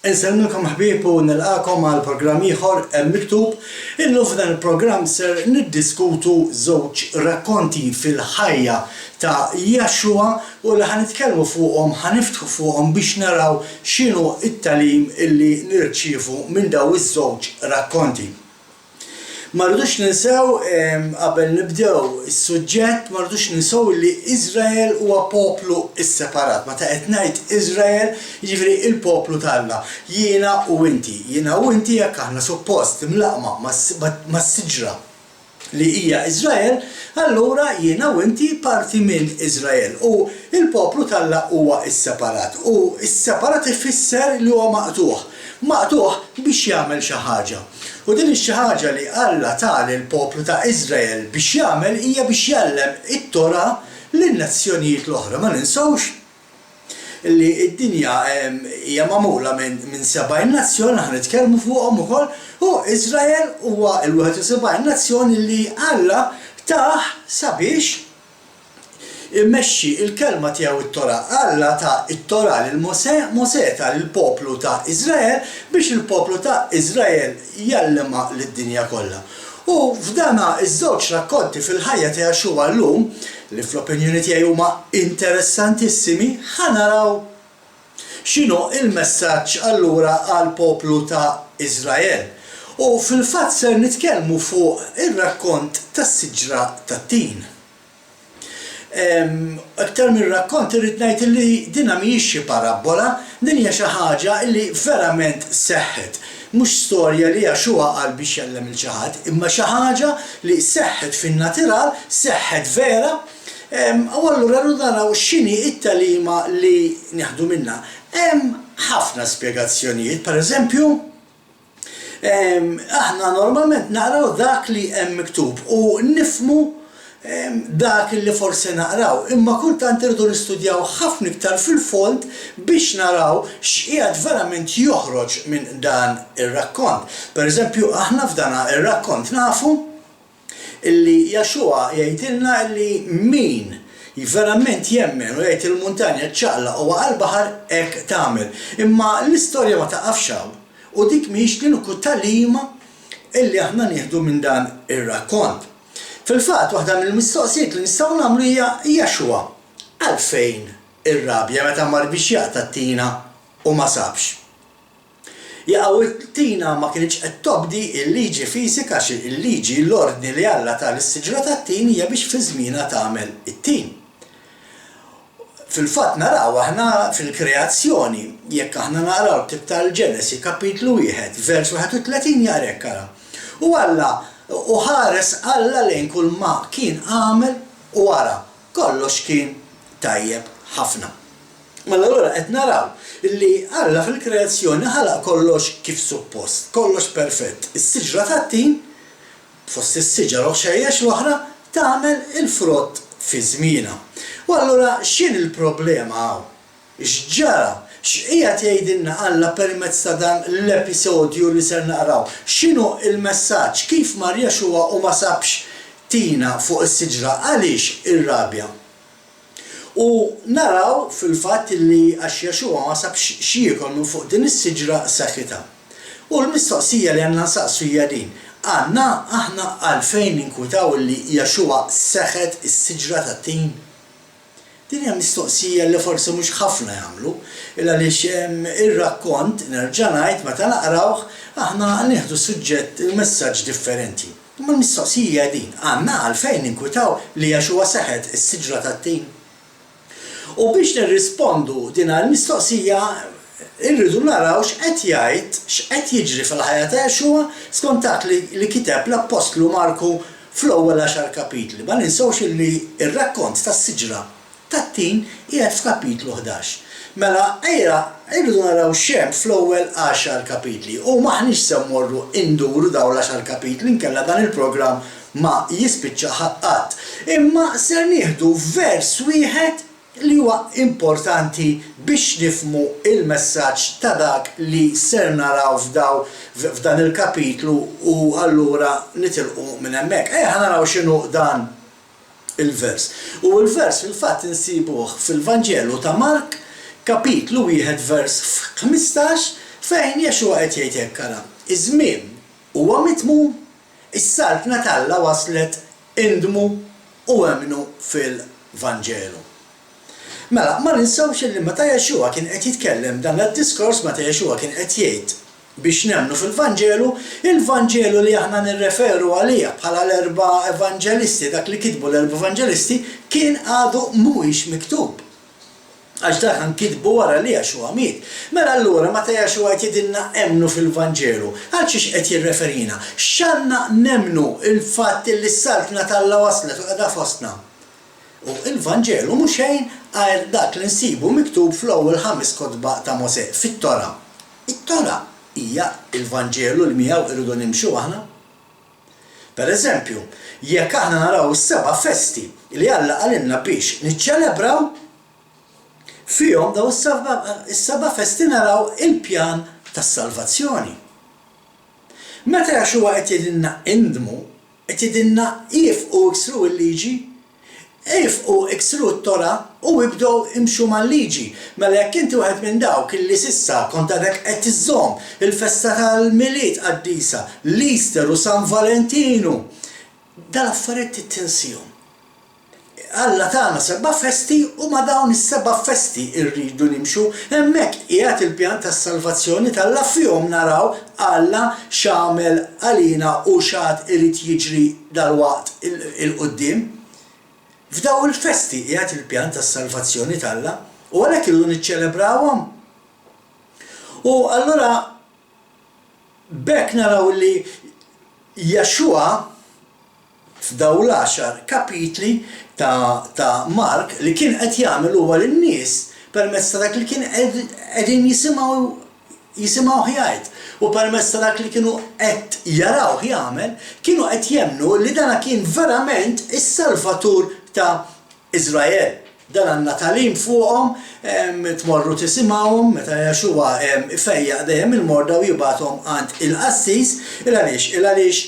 Insellmilkom ħbieb u nilqakom għal programm ieħor hemm miktub. Illum f'dan il-programm ser niddiskutu żewġ rakkonti fil-ħajja ta' Jaxxua u li ħanitkellmu fuqhom, ħaniftħu fuqhom biex naraw x'inhu t-tagħlim illi nirċievu minn dawn iż-żewġ rakkonti. Ma rridux ninsew qabel nibdew is-suġġett ma rridux ninsew li Iżrael huwa poplu isseparat. Meta qed ngħid Iżrael, jiġifieri il-poplu tagħna. Jiena u inti jekk aħna suppost imlaqma mas-siġra li hija Iżrael, allura jiena u inti parti minn Iżrael u il-poplu tagħna huwa isseparat. U isseparat ifisser li huwa maqtuħ biex jagħmel xi ħaġa. U din xi ħaġa li Alla ta' lill-poplu ta' Iżrael biex jagħmel hija biex jgħallem it-Tora lin-nazzjonijiet l-oħra. Ma ninsewx li d-dinja hija magħmula minn 70 nazzjon aħna nitkellmu fuqhom ukoll u Iżrael huwa l-71 nazzjon li Alla tah sabiex immexxi il-kelma tiegħu it-Tora. Alla ta' it-Tora lil Mosè ta' lill-poplu ta' Iżrael biex il-poplu ta' Iżrael jgħallimha lid-dinja kollha. U f'dana iż-żewġ rakkonti fil-ħajja ta' Jaxxua llum li fl-opinjoni tiegħi huma interessantissimi ħanaraw x'inhu il-messaġġ allura għall-poplu ta' Iżrael. U fil-fatt ser nitkellmu fuq ir-rakkont tas-siġra tat-tin. Aktar minn rakkont irrid ngħid li dinha mhijiex xi parabola, din hija xi ħaġa li verament seħħet. Mhux storja li Jaxxua qal biex jgħallem il xi ħadd, imma xi ħaġa li seħħet fin-natural, seħħet vera. U allura rridu naraw x'inhi t-tagħliema li nieħdu minnha. Hemm ħafna spjegazzjonijiet, pereżempju, aħna normalment naraw dak li hemm miktub u nifhmu dak li forsi naqraw, imma kultant irridu nistudjaw ħafna iktar fil-fond biex naraw x'qiegħed verament joħroġ minn dan ir-rakkont. Pereżempju, aħna f'dan ir-rakkont nafu illi Jaxxua jgħidilna li min verament jemmen u jgħid il-muntanja ċċaqla u għall-baħar hekk tagħmel. Imma l-istorja ma taqafx hawn u dik mhix kieku tagħliema illi aħna nieħdu minn dan ir-rakkont. Fil-fatt, waħda mill-mistoqsijiet li nistgħu nagħmlu hija Jaxxua għalfejn irrabja meta mar biex jaqta' t-tina u ma sabx. Jaqgħu t-tina ma kienx qed tobdi l-liġi fiżika għax il-liġi l-ordni li Alla ta' l-siġra tat-tin hija biex fi żmienha tagħmel it-tin. Fil-fatt naraw aħna fil-kreazzjoni, jekk aħna naraw tib tal-Ġenesi kapitlu 1, vers 31 jara hekk ara. U Alla u ħares Alla lejn kull ma kien għamel u wara kollox kien tajjeb ħafna. Ma allura qed naraw illi Alla fil-kreazzjoni ħalaq kollox kif suppost, kollox perfett. Is-siġra tat-tin fost is-siġra u xejjex l-oħra tagħmel il-frott fi żmienha. U allura x'in il-problema hawn? X'ġara? X'qiegħed jgħidilna Alla permezz ta' dan l-episodju li ser naqraw? X'inhu il-messaġġ kif mar Jaxxua u ma sabx tina fuq is-siġra għaliex irrabja? U naraw fil-fatt li għax Jaxxua ma sabx xiekol minn fuq din is-siġra saħħitha. U l-mistoqsija li għandna nsaqsu hija din. Għandna aħna għalfejn ninkwitaw li Jaxxua seħħet is-siġra tat-tin? Din hija mistoqsija li forsi mhux ħafna jagħmlu, illa għaliex ir-rakkont nerġa' ngħid meta naqrawh aħna nieħdu suġġett il-messaġġ differenti. Imma l-mistoqsija din għandna għalfejn ninkwitaw li Jaxxua seħħet is-siġra tat-tin. U biex nirrispondu din għall-mistoqsija irridu naraw x'qed jgħid, x'qed jiġri fil-ħajja ta' Jaxxua skont dak li kiteb l-Apostlu Marku fl-ewwel 10 kapitli. Ma ninsewx li r-rakkont tas-siġra tat-tin qiegħed f'kapitlu 11. Mela irridu naraw x'hemm fl-ewwel 10 kapitli u m'aħniex se mmorru induru dawn l-10 kapitli nkella dan il-programm ma jispiċċa ħaqqat. Imma ser nieħdu vers wieħed li huwa importanti biex nifhmu il-messaġġ ta' dak li ser naraw f'dan il-kapitlu u allura nitilqu minn hemmhekk. Naraw x'inhu dan il-vers. U l-vers fil-fatt insibuh fil-Vanġelu ta' Mark, kapitlu 1 vers 15 Fejn Jexua qed jgħid hekk ara. Iż-żmien huwa mitmum, is-saltna talla waslet indmu u emnu fil-Vanġelu. Mela, ma ninsawx li meta Jexua kien qed jitkellem dan id-diskors meta Jexua kien qed jgħid biex nemmnu fil-Vanġelu, il-Vanġelu li aħna nirreferu għalih bħala l-4 evanġelisti, dak li kitbu l-4 evanġelisti, kien għadu mhuwiex miktub. Għax dak kitbu wara li Jexua miet. Mela allura meta Jexua qed jgħidilna emnu fil-Vanġelu, għal xiex qed jirreferina? X'għandna nemmnu il-fatt li s-saltna talla waslet u qiegħda fostna. U il-Vanġelu mhux xejn għal dak li nsibu miktub fl-ewwel 5 kotba ta' Mosè fit-Tora. It-Tora hija il-Vanġelu li miegħu irridu nimxu aħna. Pereżempju, jekk aħna naraw is-7 festi li Alla qalilna biex niċċelebraw, fihom daw is-7 festi naraw il-pjan tas-salvazzjoni. Meta Jexua qed jgħidilna indmu, qed jgħidilna jifqu iksru l-liġi, jifqu iksru t-Tora u jibdew imxu mal-liġi. Mela jekk inti waħed minn dawk illi sissa kont għadek qed iżżomm il-festa tal-Milied Qaddisa, l-Easter u San Valentinu, dal-affarijiet tittinsihom. Alla tagħna 7 festi u ma dawn is-7 festi rridu nimxu, hemmhekk qiegħed il-pjan tas-salvazzjoni talla fihom naraw Alla x'għamel għalina u x'għad irid jiġri dalwaqt il-qudiem. F'daw il-festi qiegħed il-pjan tas-salvazzjoni talla u għalhekk irridu niċċelebrawhom. U allura bekk naraw li Jexua f'daw l-10 kapitli ta' Mark li kien qed jagħmel huwa lin-nies permezz ta' dak li kien qegħdin jisimgħu jgħid. U permezz ta' dak li kienu qed jaraw jagħmel, kienu qed jemmnu li dana kien verament is-Salvatur ta' Iżrael. Dan għandna tagħlim fuqhom, tmorru tisimgħuhom meta Jexua ifejjaq dejjem il-morda u jibgħathom għand il-qassis, għaliex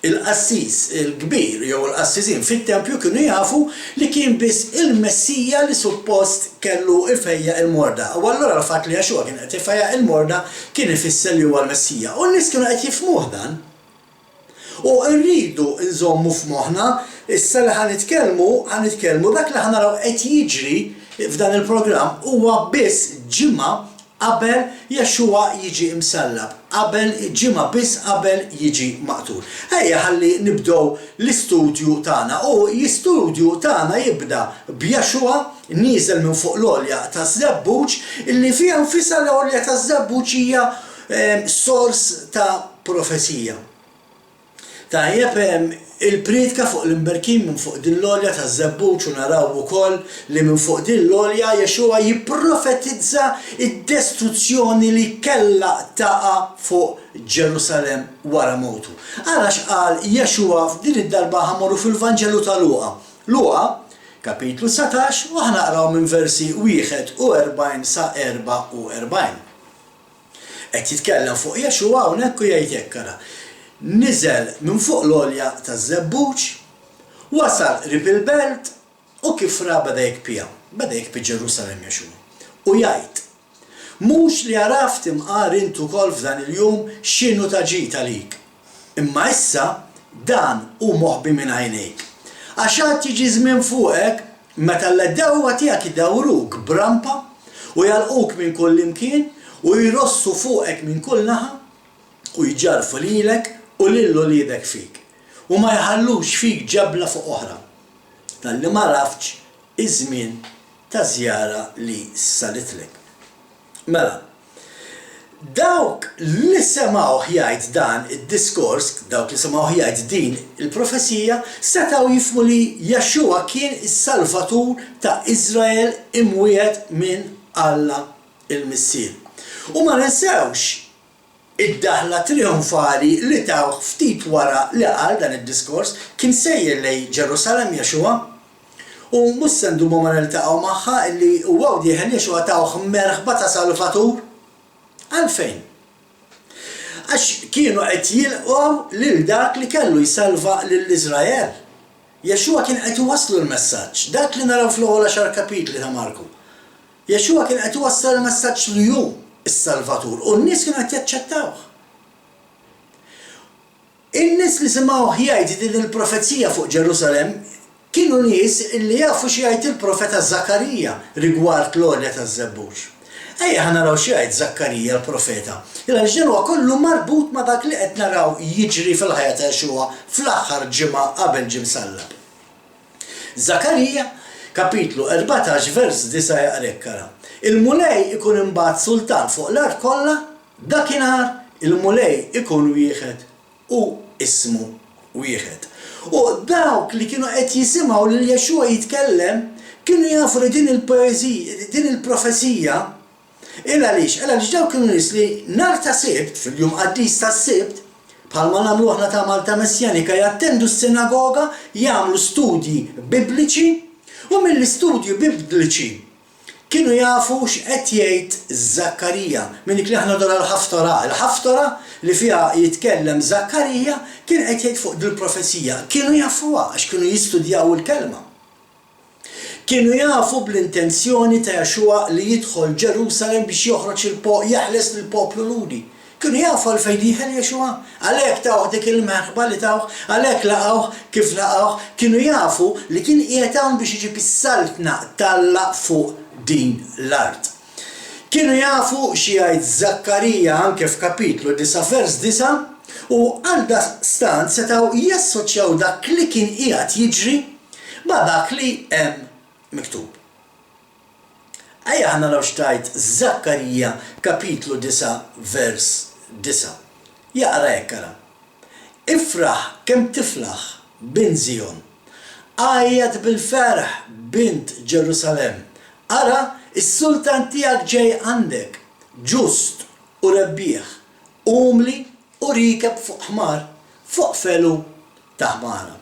il-qassis il-kbir jew il-qassisin fit-tempju kienu jafu li kien biss il-Messija li suppost kellu ifejjaq il-morda. U allura l-fatt li Jexua kien qed ifejjaq il-morda kien ifisser li huwa l-Messija. U n-nies kienu qed jifhmuh dan. U rridu nżommu f'moħħna issa li ħanitkellmu dak li ħanaraw qed jiġri f'dan il-programm huwa biss ġimgħa qabel Jexua jiġi msellab, ġimgħa biss qabel jiġi maqtul. Ejja ħalli nibdew l-istudju tagħna u l-istudju tagħna jibda b'Jexua nieżel minn fuq l-għolja ta' Żebbuġ illi fiha nfisha l-għolja ta' Żebbuġ hija sors ta' profezija. Tajjeb il-priedka fuq l-imberkin minn fuq din l-għolja ta' Żebbuġ u naraw ukoll li minn fuq din l-għolja Jexua jipprofetizza id-destruzzjoni li kellha taqa' fuq Ġerusalem wara mowtu. Għalax qal Jexua f'din id-darba ħamorru fil-Vanġelu ta' Luqa. Luqa, kapitlu 17, u ħnaqraw minn versi 41 sa 44. Qed jitkellem fuq Jexua hawnhekk u jgħid hekk ara. Niżel minn fuq l-għolja ta' Żebbuġ, wasal qrib il-belt u kif ra beda jkpija Ġerusalem Jexua. U jgħid, mhux li għaraft imqar int ukoll f'dan il-jum x'inhu ta' ġid għalik. Imma issa dan hu moħħbi minn għajnejk. Għax għad tiġi żmien fuqek meta l-dewwa tiegħek idawruk b'rampa u jalquk minn kull imkien u jrossu fuqek minn kull naħa u jġarfu lilek u lillu lidek fik. U ma jħallux fik ġabla fuq oħra. Tal-li ma rafx iż-żmien ta' żjara li salitlek. Mela, dawk li semgħu jgħid dan id-diskors, dawk li semgħu jgħid din il-profezija, setgħu jifhmu li Jexua kien is-Salvatur ta' Iżrael imwiegħed minn Alla il-Missier. U ma ninsewx id-daħla trionfali li tawh ftit wara li qal dan id-diskors kien sejjer lejn Ġerusalem Jexua u mhux se ndumu ma niltaqgħu magħha li huwa dieħel Jexua tawh merħba ta' Salvatur. Għalfejn? Għax kienu qed jilqgħu lil dak li kellu jsalva lill-Iżrael. Jexua kien qed iwasslu l-messaġġ, dak li naraw fl-ewwel 10 kapitli ta' Marku. Jexua kien qed iwassal il-messaġġ l-jum. is-Salvatur u n-nies kienu qed jaċċettawh. In-nies li simgħu jgħid din il-profezija fuq Ġerusalemm kienu nies li jafu xi jgħid il-profeta Żakkarija rigward l-għolja taż-żebbuġ. Ejja ħa naraw xi jgħid Żakkarija l-profeta. Għaliex dan huwa kollu marbut ma' dak li qed naraw jiġri fil-ħajja ta' Jexua fl-aħħar ġimgħa qabel ġimsallab. Żakkarija kapitlu 14 vers 9 jaqrek kara. Il-mulej ikun imbagħad sultan fuq l-art kollha, dakinhar il-mulej ikun wieħed u ismu wieħed. U dawk li kienu qed jisimgħu lil Jexua jitkellem kienu jafu li din il-poeżija, din il-profezija għaliex dawk kienu nies li nhar ta' Sibt, fil-jum qaddis tas-Sibt, bħalma nagħmlu aħna ta' Malta Messjanika jattendu s-sinagoga, jagħmlu studji bibliċi u mill-istudju bibliċi kienu jafu x'qed jgħid Żakkarija minn dik li aħna dwar il-ħaftora. Il-ħaftora li fiha jitkellem Żakkarija kien qed jgħid fuq dil-profezija. Kienu jafuha għax kienu jistudjaw il-kelma. Kienu jafu bl-intenzjoni ta' Jexua li jidħol Ġerusalemm biex jaħles lill-poplu ludi. Kienu jafu għalfejn dieħel Jexua, għalhekk tawh dik il-merħba li tawh, għalhekk laqgħuh kif laqgħuh, kienu jafu li kien qiegħed hawn biex iġib is-saltna tallaq fuq din l-art. Kienu jafu xi jgħid Żakkarija anke f'kapitlu 9 vers 9 u għaldaqstant setgħu jassoċjaw dak li kien qiegħed jiġri ma' dak li hemm miktub. Ejja ħa naraw x'tajt Żakkarija kapitlu 9 vers 9. Jaqra hekk ara. Ifraħ kemm tiflaħ bint Zion. Għajjad bil-ferħ bint Ġerusalemm. Ara is-sultan tiegħek ġej għandek, ġust u rebbieħ, umli u rikeb fuq ħmar, fuq felu ta' ħmara.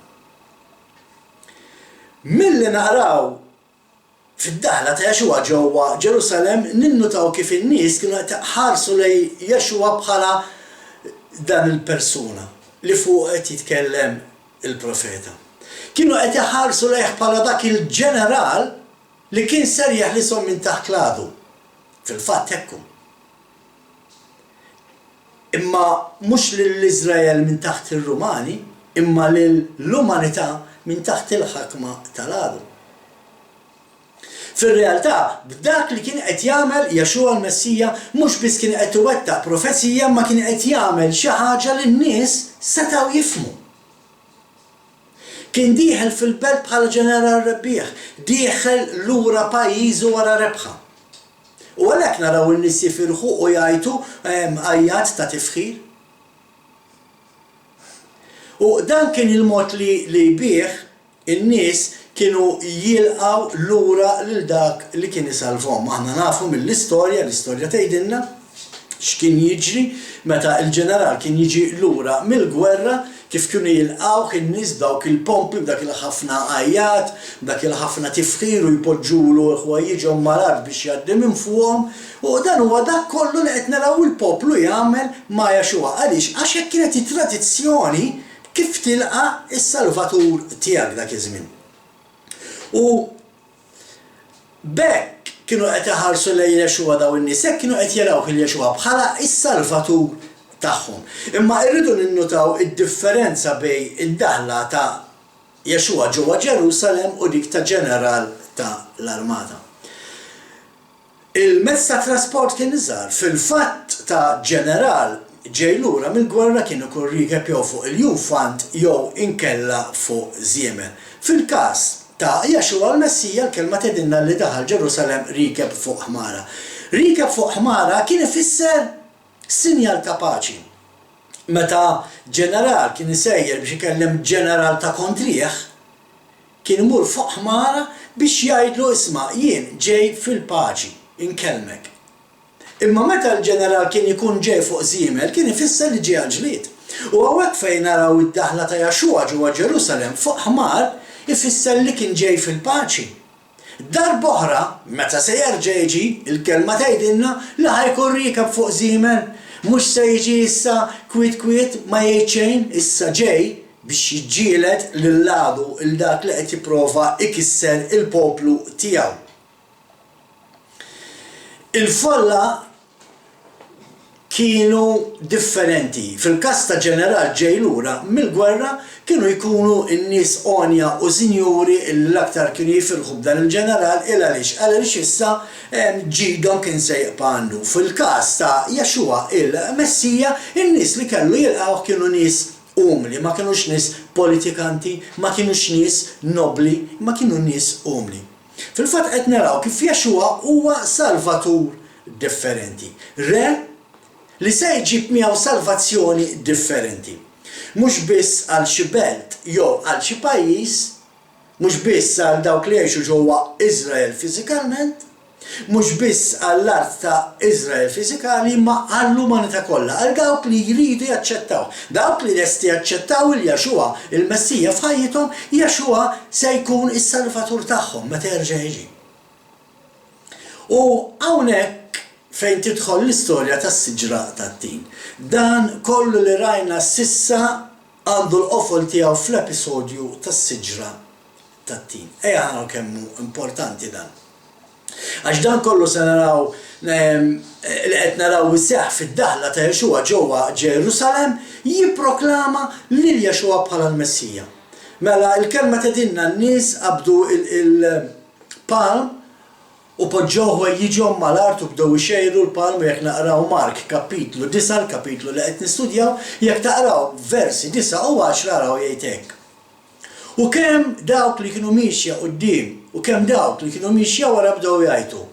Milli naqraw fid-daħla ta' Jexua ġewwa Ġerusalemm ninnutaw kif in-nies kienu qed ħarsu lejn Jexua bħala dan il-persuna li fuq qed jitkellem il-profeta. Kienu qed iħarsu lejh bħala dak il-ġeneral li kien ser jeħlishom minn taħt kladu. Fil-fatt hekk. Imma mhux lill-Iżrael minn taħt ir-Rumani, imma lill-umanità minn taħt il-ħakma tal-għadu. Fil-realtà, b'dak li kien qed jagħmel Jexua l-Messija mhux biss kien qed iwettaq profezija ma kien qed jagħmel xi ħaġa li n-nies setgħu jifhmu. Kien dieħel fil-belt bħala ġeneral rebbieħ, dieħel lura pajjiżu wara rebħa. U għalhekk naraw in-nies jifirħu u jgħidu għajjat ta' tifħir. U dan kien il-mod li bih in-nies kienu jilqgħu lura lil dak li kien isalvhom. Aħna nafu mill-istorja, l-istorja tgħidilna x'kien jiġri meta l-ġeneral kien jiġi lura mill-gwerra kif kienu jilqgħu in-nies dawk il-pompi b'dak il-ħafna għajjat, b'dak il-ħafna tifħir u jpoġġulu ħwajjiġhom mal-art biex jgħaddi minn fuqhom. U dan huwa dak kollu li qed naraw il-poplu jagħmel ma' Jexua. Għaliex għax hekk kienet it-tradizzjoni kif tilqa' is-Salvatur tiegħek dak iż-żmien. U bekk kienu qed iħarsu lejn Jexua daw in-nies, hekk kienu qed jarawh il-Jexua bħala is-Salvatur tagħhom. Imma rridu ninnutaw id-differenza bejn id-daħla ta' Jexua ġewwa Ġerusalemm u dik ta' ġeneral ta' l-armata. Il-mezz ta' trasport kien iżgħar, fil-fatt ta' ġeneral ġej lura mill-gwerra kienu ikun rikeb jew fuq il-jufant jew inkella fuq żiemel. Fil-każ ta' Jexua l-Messija l-kelma tgħidilna li daħal Ġerusalemm rikeb fuq ħmara. Rikeb fuq ħmara kien ifisser sinjal ta' paċi. Meta ġeneral kien isejjer biex ikellem ġeneral ta' kontrih, kien imur fuq ħmara biex jgħidlu isma' jien ġej fil-paċi, inkellmek. Imma meta l-ġeneral kien ikun ġej fuq żiemel, kien ifisser li ġej ġlied. U hawnhekk fejn naraw id-daħla ta' Jexua ġewwa Ġerusalemm fuq ħmar ifisser li kien ġej fil-paċi. Darb'oħra, meta se jerġa' jiġi, il-kelma tgħidilna li ħajkun rikeb fuq żiemel, mhux se jiġi issa kwiet ma jgħid xejn, issa ġej biex jiġġieled lil-għadu il dak li qed jipprova ikisser il-poplu tiegħu. Il-folla kienu differenti. Fil-każ ta' ġeneral ġej lura mill-gwerra kienu jkunu n-nies onja u sinjuri l-aktar kienu jifirħu b'dan il-ġeneral għaliex issa ġidhom kien se jqpandu. Fil-każ ta' Jexua il-Messija, in-nies li kellu jilqgħu kienu nies umli, ma kienux nies politikanti, ma kienux nies nobli, ma kienu nies umli. Fil-fatt qed naraw kif Jexua huwa salvatur differenti. Re li se jġib miegħu salvazzjoni differenti. Mhux biss għal xi belt jew għal xi pajjiż, mhux biss għal dawk li jgħixu ġewwa Iżrael fiżikalment, mhux biss għall-art ta' Iżrael fiżikali, ma għall-umanità kollha, għal dawk li jridu jaċċettaw. Dawk li lesti jaċċettaw il-Jexua il-Messija f'ħajjithom, Jexua se jkun is-salvatur tagħhom meta jerġa' jiġi. U hawnhekk fejn tidħol l-istorja tas-siġra tat-tin. Dan kollu li rajna s'issa għandu l-qofol tiegħu fl-episodju tas-siġra tat-tin. Ejja ħana kemm importanti dan. Għax dan kollu se naraw li qed naraw iseħħ fid-daħla ta' Jexua ġewwa Ġerusalemm jipproklama lil Jexua bħala l-Messija. Mela l-kelma tedinna n-nies qabdu il-palm u poġġoħu jiġhom mal-art u bdew ixejru l-palm jekk naqraw Mark kapitlu 9, kapitlu li qed nistudjaw, jekk taqraw versi 9 u 10 araw jgħid hekk. U kemm dawk li kienu mixja quddiem u kemm dawk li kienu mixja wara bdew jgħidu: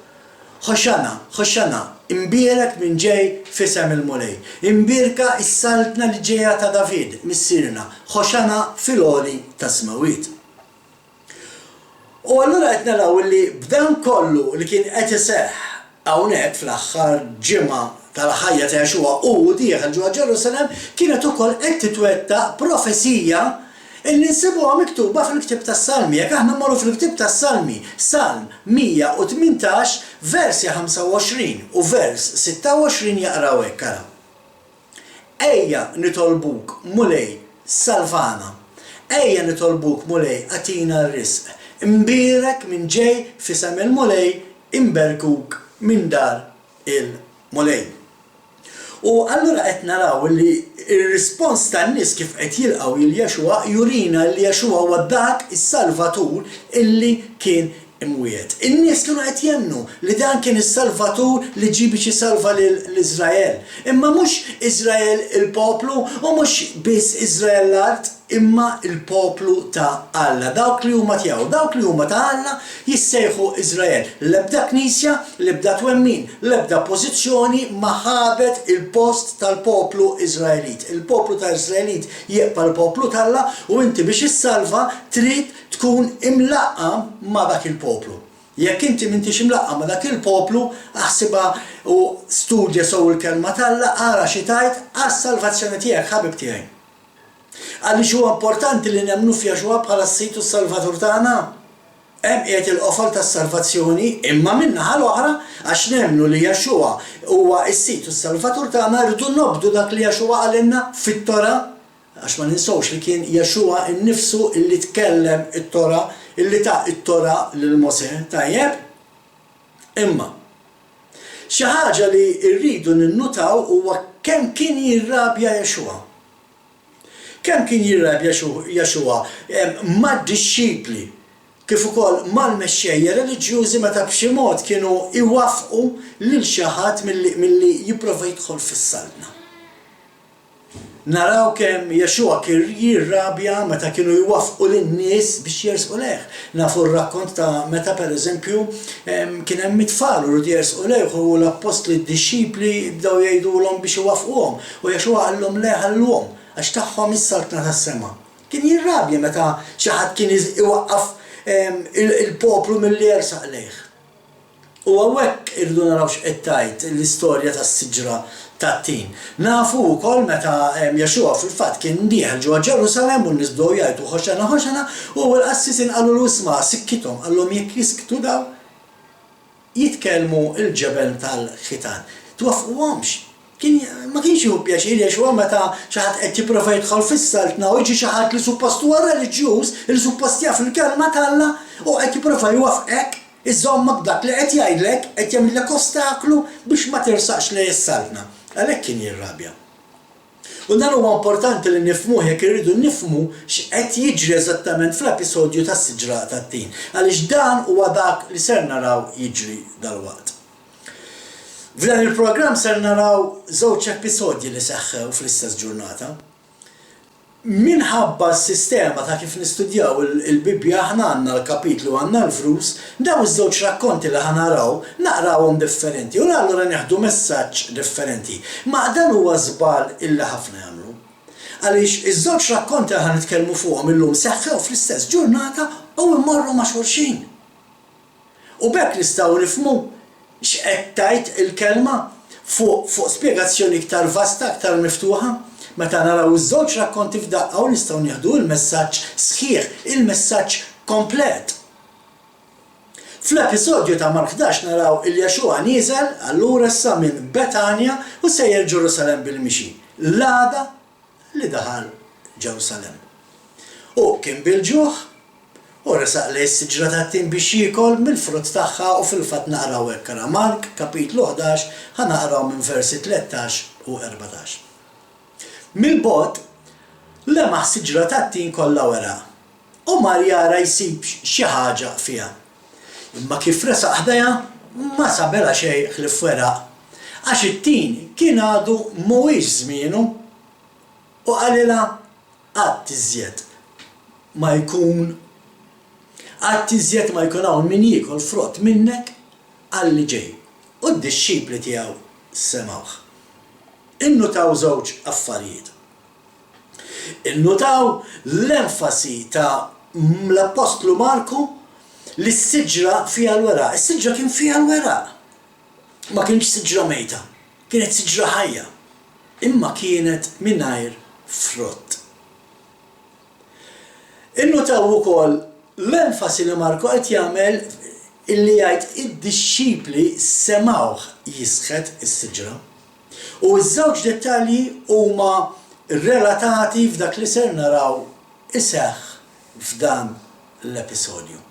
Ħoxana, Ħoxana, imbierek minn ġej f'isem il-mulej. Imbierka s-saltna li ġejja ta' David, missirna, Ħoxana fil-għoli ta' smawiet. U allura qed naraw li b'dan kollu li kien qed iseħħ hawnhekk fl-aħħar ġimgħa tal-ħajja ta' Jexua u dieħel ġewwa Ġerusalemm kienet ukoll qed titwettaq profesija illi nsibuha miktuba fil-Ktieb tas-Salmi. Jekk aħna mmorru fil-Ktieb tas-Salmi, Salm 118, versi 25 u vers 26 jaqraw hekk ara. Ejja nitolbuk mulej salvana, ejja nitolbuk mulej atina r-risq. Imbierek minn ġej f'isem il-mulej, imberkuk minn dar il-mulej. U allura qed naraw li r-rispons tan-nies kif qed jilqgħu lil Jexua jurina li Jexua huwa dak is-Salvatur illi kien imwiet. In-nies kienu qed jemnu li dan kien is-Salvatur li ġie biex isalva l-Iżrael. Imma mhux Iżrael il-poplu u mhux biss Iżrael l-art, imma il-poplu ta' Alla. Dawk li huma tiegħu, dawk li huma ta' Alla jissejħu Iżrael. L-ebda knisja, l-ebda twemmin, l-ebda pożizzjoni ma ħabet il-post tal-poplu Iżraelit. Il-poplu ta' Iżraelit jieqpa l-poplu ta' Alla u inti biex issalva trid tkun imlaqqa ma' dak il-poplu. Jekk inti m'intix imlaqqa ma' dak il-poplu, aħsibha u studja sew il-kelma ta' Alla, ara xi tajt għas-salvazzjoni tiegħek ħabib tiegħi. Għaliex huwa importanti li nemmnu f'Jexua bħala s-Sit u s-Salvatur tagħna. Hemm qiegħed il-qofol tas-salvazzjoni, imma min-naħa l-oħra għax nemmnu li Jexua huwa s-Sit u s-Salvatur tagħna rridu nobdu dak li Jexua għalilna fit-Tora, għax ma ninsewx li kien Jexua innifsu illi tkellem it-Tora, illi ta' it-Tora lil Mosè, tajjeb? Imma xi ħaġa li rridu ninnutaw huwa kemm kien jirrabja Jexua. Kemm kien jirrabja Jexua mad-dixxipli kif ukoll mal-mexxejja reliġjużi meta b'xi mod kienu iwaffqu lil xi ħadd milli jipprova jidħol fis-saltna. Naraw kemm Jexua kien jirrabja meta kienu jwaffqu lin-nies biex jersqu lejh. Nafu r-rakkont ta' meta pereżempju kien hemm it-tfal u rridu jersqu lejh u l-apostli d-dixxipli bdew jgħidulhom biex iwaffquhom u Jexua qallhom le ħallhom għax tagħhom is-saltna tas-sema. Kien jirrabja meta xi ħadd kien iwaqqaf il-poplu milli jersaq lejh. U hawnhekk irridu naraw x'qed tgħid l-istorja tas-siġra tat-tin. Nafu wkoll meta Jexua fil-fatt kien dieħel ġewwa Ġerusalemm u n-nies bdew jgħidu Ħoxana Ħoxana u l-qassisin qalu lu isma' sikkithom qallhom jekk jisktu daw jitkellmu l-ġebel tal-ħitan. Twaffquhomx. Ma kienx jieħu pjaċir Jexua meta xi ħadd qed jipprova jidħol fis-saltna u jiġi xi ħadd li suppost huwa reliġjuż, li suppost jaf il-kelma ta' u qed jipprova jwaffqek iżommok dak li qed jgħidlek qed jagħmilek ostaklu biex ma tirsaqx lejn is-saltna. Għalhekk kien jirrabja. U dan huwa importanti li nifhmuh jekk irridu nifhmu x'qed jiġri eżattament fl-episodju tas-siġra tat-tin. Għaliex dan huwa dak li ser naraw jiġri dalwaqt. F'dan il-programm ser naraw żewġ episodji li seħħew fl-istess ġurnata. Minħabba s-sistema ta' kif nistudjaw il-Bibja aħna għandna l-kapitlu għandna l-frus, daw iż-żewġ rakkonti li ħanaraw naqrawhom differenti u allura neħdu messaġġ differenti. Ma dan huwa żball illi ħafna jagħmlu. Għaliex iż-żewġ rakkonti li ħanitkellmu fuqhom illum seħħew fl-istess ġurnata u mmorru ma' xulxin. U bekk nistgħu nifhmu x'qed tgħid il-kelma fuq spjegazzjoni iktar vasta, iktar miftuħa. Meta naraw iż-żewġ rakkonti f'daqqa u nistgħu nieħdu l-messaġġ sħiħ, il-messaġġ komplet. Fl-episodju ta' Mark 11 naraw il-Jexua nieżel allura issa minn Betanja u sejjer Ġerusalemm bil-mixi. L-għada li daħal Ġerusalemm. U kien bil-ġuħ u resaq lejn is-siġra tat-tin biex jiekol mill-frott tagħha u fil-fatt naqraw hekk ara Mark kapitlu 11 ħanaqraw minn versi 13 u 14. Mil-bot, lemaħ siġra tat-tin kollha wara. U mar jara jsib xi ħaġa fiha. Imma kif resaq ħdejha ma sabela xejn ħlief weraq. Għax it-tin kien għadu mhuwiex żmienu u qalilha qatt iżjed ma jkun hawn min jiekol frott minnek għalli ġej. U d-dixxipli tiegħu semgħuh. Innutaw żewġ affarijiet. Innutaw l-enfasi ta' l-Apostlu Marku li s-siġra fiha l-weraq. Is-siġra kien fiha l-weraq. Ma kienx siġra mejta, kienet siġra ħajja. Imma kienet mingħajr frott. Innutaw ukoll l-enfasi li Marku qed jagħmel illi jgħid id-dixxipli semgħuh jisħet is-siġra. U ż-żewġ dettalji huma relatati f'dak li ser naraw iseħħ f'dan l-episodju.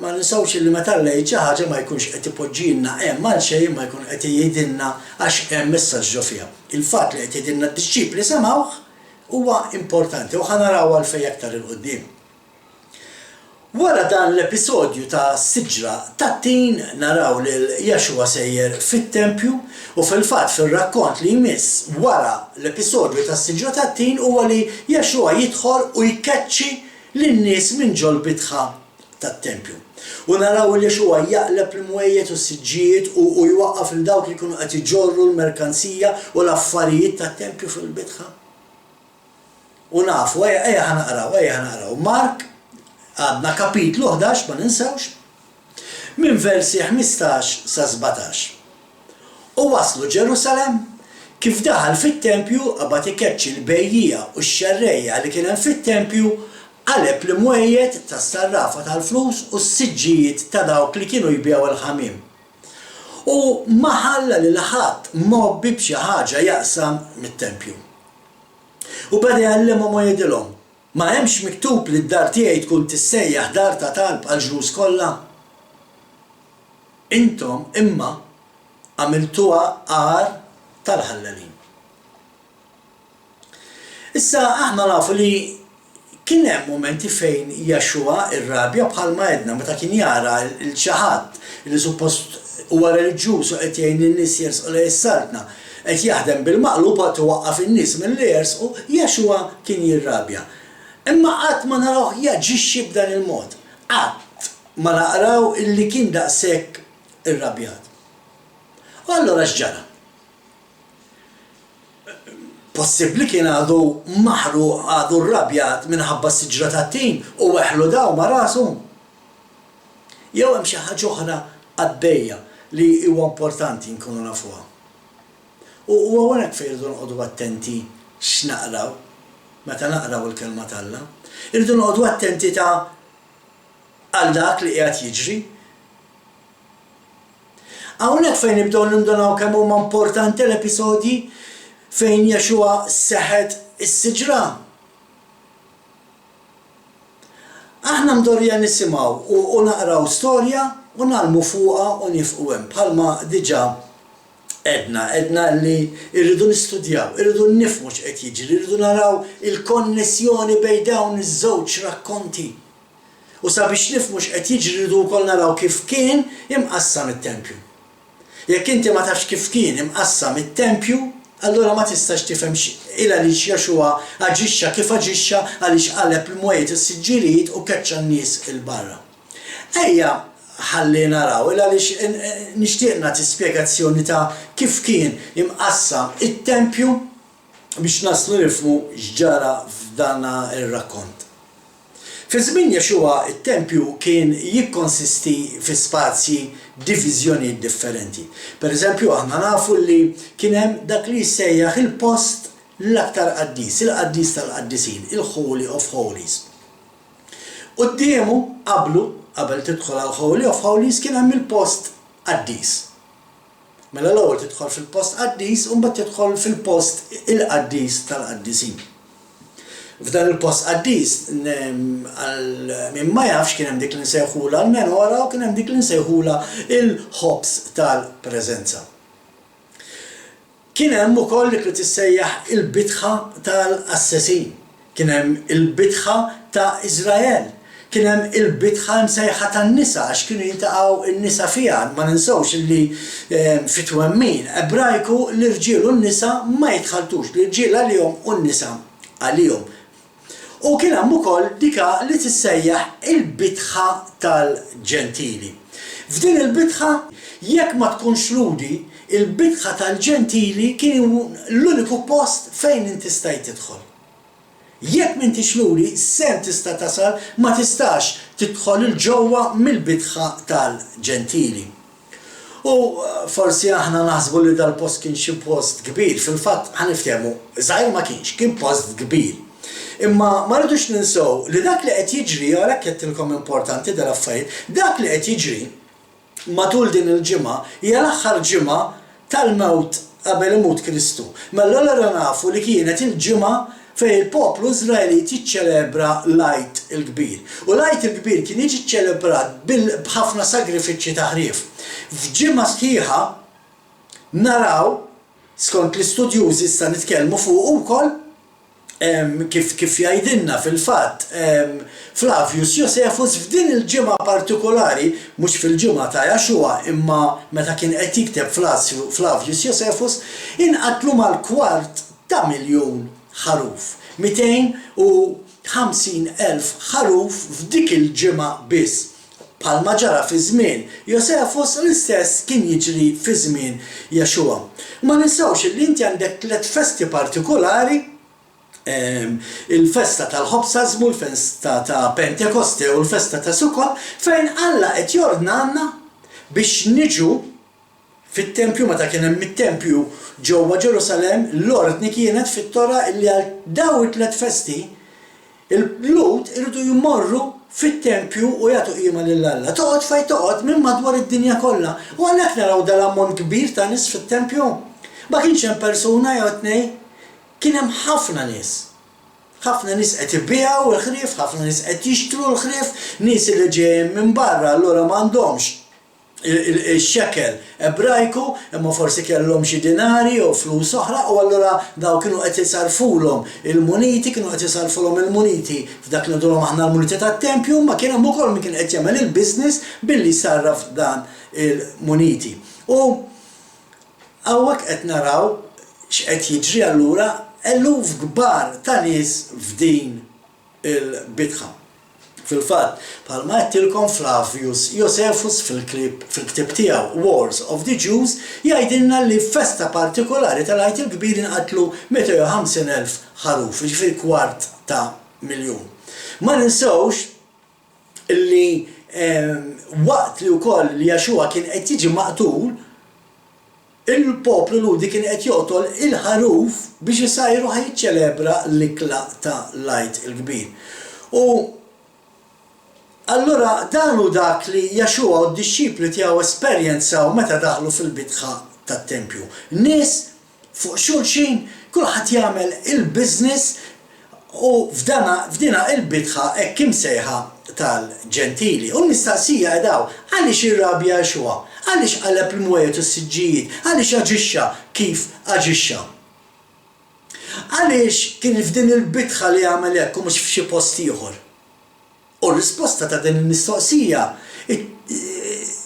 Ma ninsawx li meta lejn xi ħaġa ma jkunx qed ipoġġilna hemm għal xejn ma jkun qed jgħidilna għax hemm messaġġ fiha. Il-fatt li qed jgħidilna d-dixxipli semgħuh huwa importanti u ħanaraw għalfejn aktar il qudiem. Wara dan l-episodju ta' siġra tat-tin naraw lil Jexua sejjer fit-tempju u fil-fatt fir-rakkont li jmiss wara l-episodju ta' siġra tat-tin huwa li Jexua jidħol u jkeċċi lin-nies minn ġolbitħa tat-tempju. U naraw li Jexua jaqleb l-mwejjed u s-siġġijiet u jwaqqaf il dawk li jkunu qed iġorru l-merkanzija u l-affarijiet tat-tempju fil-bitħa. U nafu ejja ħanaqraw. Mark għadna kapitlu 11 ma ninsawx, minn versi 15 sa 17. U waslu Ġerusalemm, kif daħal fit-tempju qabad ikeċċi l-bejjija u x-xerrejja li kien hemm fit-tempju qaleb l-mwejjed tas-sarrafa tal-flus u s-siġġijiet ta' dawk li kienu jbigħu l-ħamiem. U ma ħalla lil ħadd mobbi b'xi ħaġa jaqsam mit-tempju. U beda jgħallimhom u jgħidilhom: ma hemmx miktub li d-dar tiegħi tkun tissejjaħ dar ta' talb għal ġlus kollha? Intom imma għamiltuha għar tal-ħallalin. Issa aħna nafu li kien hemm momenti fejn Jexua irrabja bħalma għedna meta kien jara l-xi ħadd li suppost huwa reliġjuż u qed jgħin lin-nies jersqu lejn is-sartna qed jaħdem bil-maqlub qed iwaqqaf in-nies milli jersqu, Jexua kien jirrabja. Imma qatt ma naraw jaġixxi b'dan il-mod. Qatt ma naqraw illi kien daqshekk irrabjat. U allura x'ġara? Possibbli kien għadu maħru għadu rrabjat minħabba s-siġra tat-tin u weħlu daw ma rasu. Jew hemm xi ħaġa oħra għaddejja li huwa importanti nkunu nafuha. U hawnhekk fejn irridu noqogħdu attenti x'naqraw meta naqraw il-kelma t'Alla. Irridu noqogħdu attenti ta' għal dak li qiegħed jiġri. Hawnhekk fejn nibdew nindunaw kemm huma importanti l-episodji fejn Jexua seħħet is-siġra. Aħna mdorja nisimgħu u naqraw storja u nagħlmu fuqha u nifqu hemm bħalma diġà Edna li irridu nistudjaw, irridu nifhmu x'qed jiġri, irridu naraw il-konnessjoni bejn dawn iż-żewġ rakkonti. U sabiex nifhmu x'qed jiġri rridu wkoll naraw kif kien imqassam it-tempju. Jekk inti ma tafx kif kien imqassam it-tempju, allura ma tistax tifhem il għaliex Jaxua aġixxa kif aġixxa għaliex qaleb il-mwiet is-siġġielijiet u keċċa n-nies il-barra. Ejja ħalli naraw, għaliex nixtieq nagħti spjegazzjoni ta' kif kien imqassam it-tempju biex naslu nifhmu x'ġara f'dan ir-rakkont. Fi żmien Jaxua it-tempju kien jikkonsisti fi spazji diviżjonijiet differenti. Pereżempju aħna nafu li kien hemm dak li jsejjaħ il-post l-aktar qaddis, il-qaddis tal-qaddisin, il-Holy of Holies. Qudiemu qabel tidħol għal Holy of Holies kien hemm il-post qaddis. Mela l-ewwel tidħol fil-post qaddis u mbagħad tidħol fil-post il-qaddis tal-qaddisin. F'dan il-post qaddis min ma jafx kien hemm dik li nsejħula l-menora u kien hemm dik li nsejħula il-ħobs tal-preżenza. Kien hemm ukoll dik li tissejjaħ il-bitħa tal-assessin, kien hemm il-bitħa ta' Iżrael, kien hemm il-bitħa msejħa tan-nisa għax kienu jintaqgħu n-nisa fiha, ma ninsewx li fit-twemmin Ebrajku l-irġiel u n-nisa ma jitħaltux, l-irġiel għalihom u n-nisa għalihom. U kien hemm ukoll dika li tissejjaħ il-bitħa tal-ġentili. F'din il-bitħa jekk ma tkunx ludi, il-bitħa tal-ġentili kien l-uniku post fejn inti stajt tidħol. Jekk m'intix luri, sem tista' tasal ma tistax tidħol il-ġewwa mill-bitħa tal-ġentili. U forsi aħna naħsbu li dal-post kien xi post kbir, fil-fatt ħaniftehmu, żgħir ma kienx, kien post kbir. Imma ma rridux ninsew li dak li qed jiġri għalhekk qedtilkom importanti dal-affarijiet, dak li qed jiġri matul din il-ġimgħa hija l-aħħar ġimgħa tal-mewt qabel imut Kristu. Mela allura nafu li kienet il-ġimgħa fejn il-poplu Iżraelit jiċċelebra l-Għid il-Kbir. U l-Għid il-Kbir kien jiġi ċċelebrat b'ħafna sagrifiċċji ta' ħrief. F'ġimgħa sħiħa naraw skont l-istudjużi issa nitkellmu fuq ukoll kif jgħidilna fil-fatt Flavius Josephus f'din il-ġimgħa partikolari, mhux fil-ġimgħa ta' Jaxua, imma meta kien qed jikteb Flavius Josephus, inqatlu mal-250,000 ħaruf. 250,000 ħaruf f'dik il-ġimgħa biss. Bħalma ġara fi żmien Josephus l-istess kien jiġri fi żmien Jaxua. Ma ninsewx li inti għandek tliet festi partikolari, il-festa tal-ħobsazmu, il-festa ta' Pentekoste u l-festa ta' Sukkot, fejn Alla qed jordnanna biex niġu fit-tempju meta kien hemm it-tempju ġewwa Ġerusalemm, l-ordni kienet fit-Tora li għal dawn it-tliet festi il-Lut irridu jmorru fit-tempju u jagħtu qiegħa lil Alla. Toqgħod fejn toqgħod minn madwar id-dinja kollha. U għalhekk naraw dal-ammont kbir ta' nies fit-tempju. Ma kienx hemm persuna jew tnejn, kien hemm ħafna nies. Ħafna nies qed ibiegħu l-ħrief, ħafna nies qed jixtru l-ħrief, nies li ġejjin minn barra allura m'għandhomx il-xekel Ebrajku, imma forsi kellhom xi dinari u flus oħra u allura daw kienu qed isarfulhom il-muniti, kienu qed isarfulhom il-muniti f'dak li ndulhom aħna l-muniti tat-tempju, ma kien hemm ukoll min kien qed jagħmel il-business billi sarraf dan il-muniti. U hawnhekk qed naraw x'qed jiġri allura eluf kbar ta' nies f'din il-bitħa. Fil-fatt, bħalma qedtilkom Flavius Josephus fil-ktieb tiegħu Wars of the Jews jgħidilna li f'festa partikolari tal-Għid il-Kbir inqatlu 250,000 ħaruf, jiġifieri kwart ta' miljun. Ma ninsewx li waqt li wkoll li Jaxua kien qed jiġi maqtul, il-poplu ludi kien qed joqtol il-ħaruf biex isajru ħajċelebra l-ikla ta' l-Għid il-Kbir. U allura dan hu dak li Jaxua u d-dixxipli tiegħu esperjenzaw meta daħlu fil-bitħa tat-tempju. Nies fuq xulxin kulħadd jagħmel il-business u f'dina il-bitħa hekk imsejħa tal-ġentili. U l-mistaqsija daw, għaliex irrabja Jexua? Għaliex qaleb il-mwejet u s-siġġijiet? Għaliex aġixxa kif aġixxa? Għaliex kien f'din il-bitħa li għamel hekk u mhux f'xi post ieħor? U r-risposta ta' din il-mistoqsija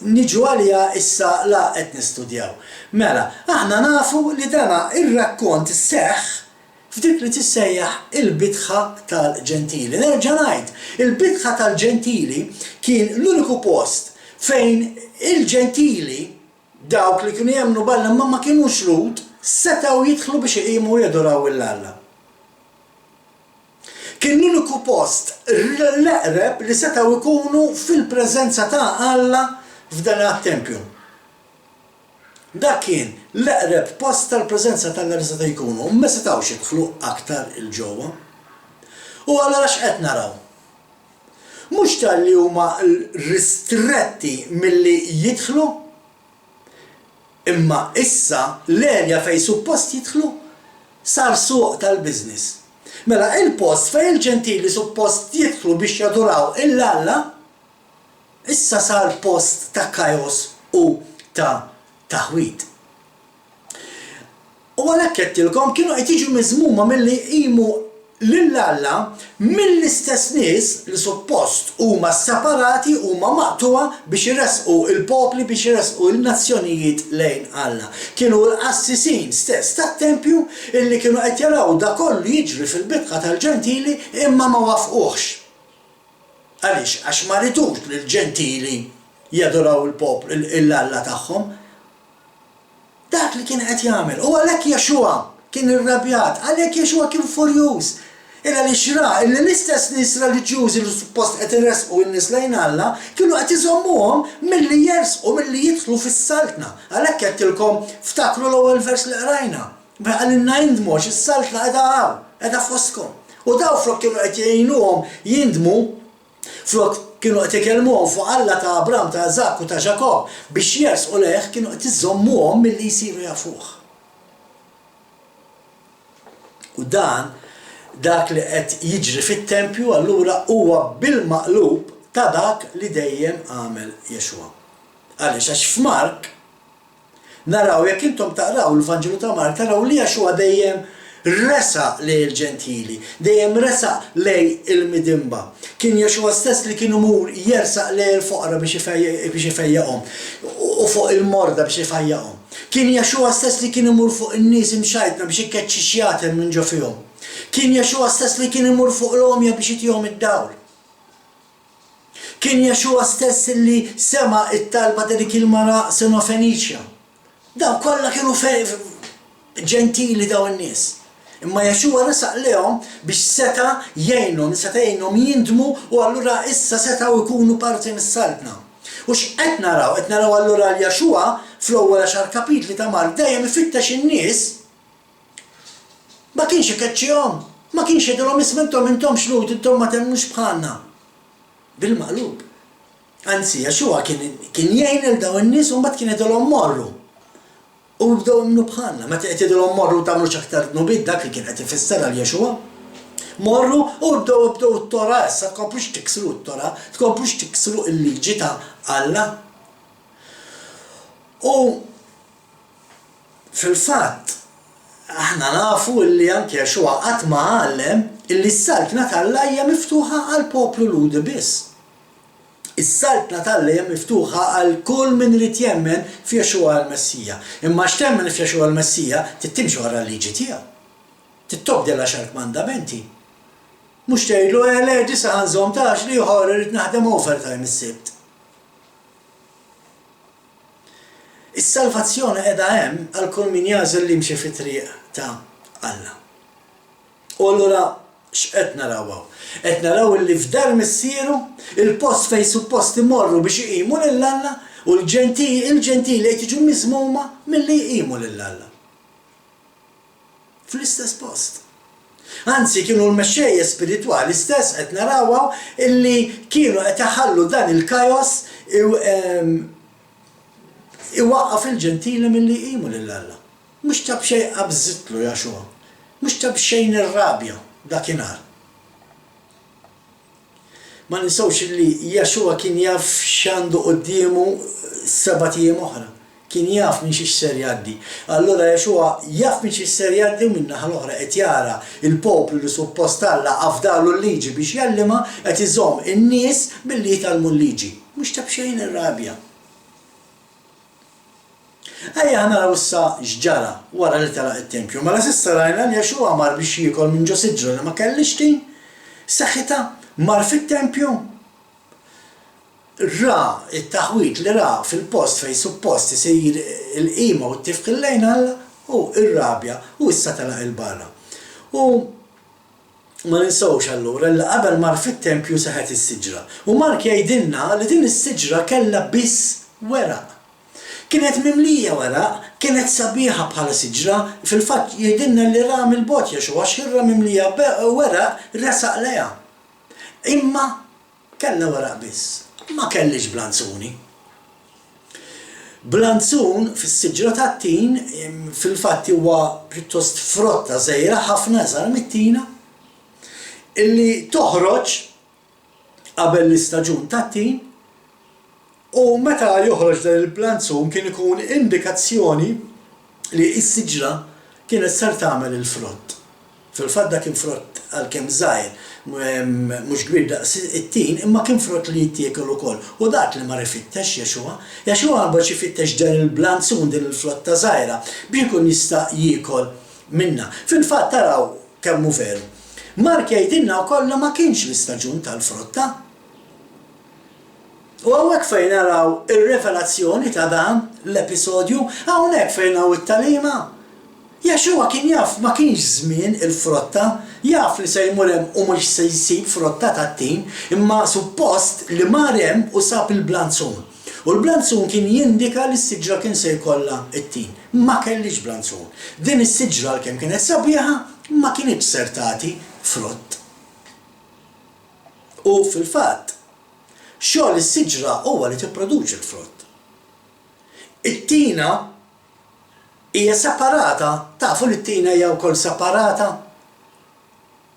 niġu għalija issa la qed nistudjaw. Mela, aħna nafu li dana ir-rakkont seħħ f'dik li tissejjaħ il-bitħa tal-ġentili. Nerġa' ngħid, il-bitħa tal-ġentili kien l-uniku post fejn il-ġentili dawk li kienu jemmnu balla ma kienux lud setgħu jidħlu biex iqimu jadoraw il-Alla. Kien l-uniku post l-eqreb li setgħu jkunu fil-preżenza ta' Alla f'dan it-tempju. Dak kien l-eqreb post tal-preżenza tal-Alla li setgħu jkunu, ma setgħux jidħlu aktar il-ġewwa. U allura x'qed naraw? Mhux tal-li huma ristretti milli jidħlu, imma issa l-erja fejn suppost jidħlu sar suq tal-business. Mela il-post fejn il-ġentili suppost jidħlu biex jadoraw il-Alla issa sar post ta' kajos u ta' taħwid. U għalhekk qedtilkom kienu qed jiġu miżmuma milli jqimu lill-Alla mill-istess nies li suppost huma separati huma maqtuwa biex iresqu il-popli biex iresqu l-nazzjonijiet lejn Alla. Kienu l-qassisin stess tat-tempju illi kienu qed jaraw da kollu jiġri fil-bitħa tal-ġentili imma ma wafquhx. Għaliex għax ma ridux li l-ġentili jadoraw il-poplu l-Alla tagħhom. Dak li kien qed jagħmel. U għalhekk Jexua kien irrabjat, għalhekk Jexua kien furjuż. Illa li xra, illi l-istess nies reliġjużi li suppost qed irresqu n-nies lejn Alla kienu qed iżommuhom milli jersqu milli jidħlu fis-saltna. Għalhekk qedtilkom ftakru l-ewwel vers li qrajna. Għalilna jindmux is-saltna qiegħda fosthom. U daw flok kienu qed jgħinuhom jindmu, flok kienu qed ikellmuhom fuq Alla ta' Abram, ta' Eżak u ta' Ġakob biex jersqu lejh kienu qed iżommuhom milli jsiru jafuh. U dak li qed jiġri fit-tempju allura huwa bil-maqlub ta' dak li dejjem għamel Jexua. Għaliex għax f'Mark naraw jekk intom taqraw l-Vanġelu ta' Mark taraw li Jexua dejjem resa lej il-ġentili, dejjem resa lej il-midimba. Kien Jexua stess li kien imur jersaq lej il-foqra biex ifejjaqhom u fuq il-morda biex ifejjaqhom. Kien Jexua stess li kien imur fuq in-nies imxajtna biex ikkeċċi xjatem minn ġo fihom. Kien Jexua stess li kien imur fuq l-omja biex itihom id-dawl. Kien Jexua stess li sema it-talba ta' dik il-mara Senofeniċja. Daw kollha kienu ġentili daw in-nies. Imma Jexua resaq lehom biex seta' jgħinhom jindmu u allura issa setgħu jkunu parti mis-saltna. U x'qed naraw? Qed naraw allura l Jexua fl-ewwel 10 kapitli ta' Mark dejjem ifittex in-nies ma kienx ikeċċihom, ma kienx jgħidulhom ismintom intom xlud intom ma temmux bħalna. Bil-maqlub. Anzi, Jexua kien jgħin il daw in-nies u mbagħad kien jgħidulhom morru. U bdew imnu bħalna, ma qed jgħidulhom morru tagħmlux aktar nubid dak li kien qed ifisser għal Jexua. Morru u bdew t-Tora issa tkomplux tiksru t-Tora, tkomplux tiksru l-liġi ta' Alla. U fil-fatt aħna nafu illi anke Jexua qatt ma għallem illi s-saltna tal-Alla hija miftuħa għal poplu ludi biss. Is-saltna tal-Alla hija miftuħa għal kull min irid jemmen f'Jexua l-Messija. Imma x'temmen f'Jexua l-Messija tittimxi wara l-liġi tiegħu. Tittobdi l-10 mandamenti. Mhux tgħidlu le disa ħanżhom tax li ieħor irid naħdem overtime is-sibt. Is-salvazzjoni qiegħda hemm għal kull min jażel li jimxi fit-triq ta' Alla. U allura x'qed naraw? Qed naraw li f'dar missieru il-post fejn suppost imorru biex iqimu lill-Alla u l-ġentili qed jiġu miżmuma milli jqimu lill-Alla. Fl-istess post. Anzi kienu l-mexxejja spiritwali stess qed narawha illi kienu qed iħallu dan il-kajos iwaqqaf il-ġentili milli jqimu lill-Alla. Mhux ta' b'xejn qabżitlu Jexua. Mhux ta' b'xejn irrabja dakinhar. Ma ninsawx li Jaxua kien jaf x'għandu qudiemu 7 ijiem oħra. Kien jaf minn xiex ser jgħaddi. Allura Jaxua jaf minn xiex ser jgħaddi u min-naħa l-oħra qed jara il-poplu li suppost Alla afdalu l-liġi biex jallima qed iżomm in-nies billi jitalmu l-liġi. Mhux ta' b'xejn irrabja. Ejja naraw issa x'ġara wara li telaq it-tempju. Mela s'issa rajna li Jaxua mar biex jiekol minn ġo siġra li ma kellix tin. Saħħitha mar fit-tempju. Ra it-taħwit li ra fil-post fejn suppost isir il-qima u t-tifq il-lejn Alla u irrabja u issa telaq il-barra. U ma ninsawx allura li qabel mar fit-tempju seħet is-siġra. U Mark jgħidilna li din is-siġra kellha biss weraq. Kienet mimlija weraq, kienet sabiħa bħala siġra, fil-fatt jgħidilna li ra mill-bot Jaxua xirra mimlija weraq resaq leha. Imma kellha weraq biss. Ma kellix blanzuni. Blanzun fis-siġra tat-tin fil-fatt huwa pjuttost frotta żgħira ħafna iżgħar mit-tina illi toħroġ qabel l-istaġun tat-tin u meta joħroġ dan il-blanzun kien ikun indikazzjoni li s-siġra kienet sar tagħmel il-frott. Fil-fatt dak kien frott għalkemm żgħir mhux kbir daqs it-tin, imma kien frott li jittiekel ukoll. U dak li mar ifittex Jaxua mbagħad ifittex dan il-blanzun din il-frotta żgħira biex ikun jista' jiekol minnha. Fil-fatt taraw kemm hu veru. Mark jgħidilna wkoll ma kienx l-istaġun tal-frotta. U hawnhekk fejn naraw ir-revelazzjoni ta' dan l-episodju, hawnhekk fejn naraw it-talima. Jaxua kien jaf ma kienx żmien il-frotta, jaf li se jmur hemm u mhux se jsib frotta tat-tin, imma suppost li mar hemm u sab il-blanzun. U l-blanzun kien jindika li s-siġra kien se jkollha it-tin. Ma kellix blanzun. Din is-siġra għalkemm kienet sabiħa ma kienx ser tagħti frott. U fil-fatt xogħol is-siġra huwa li tipproduċi l-frott. It-tina hija separata, tafu li t-tina hija wkoll separata.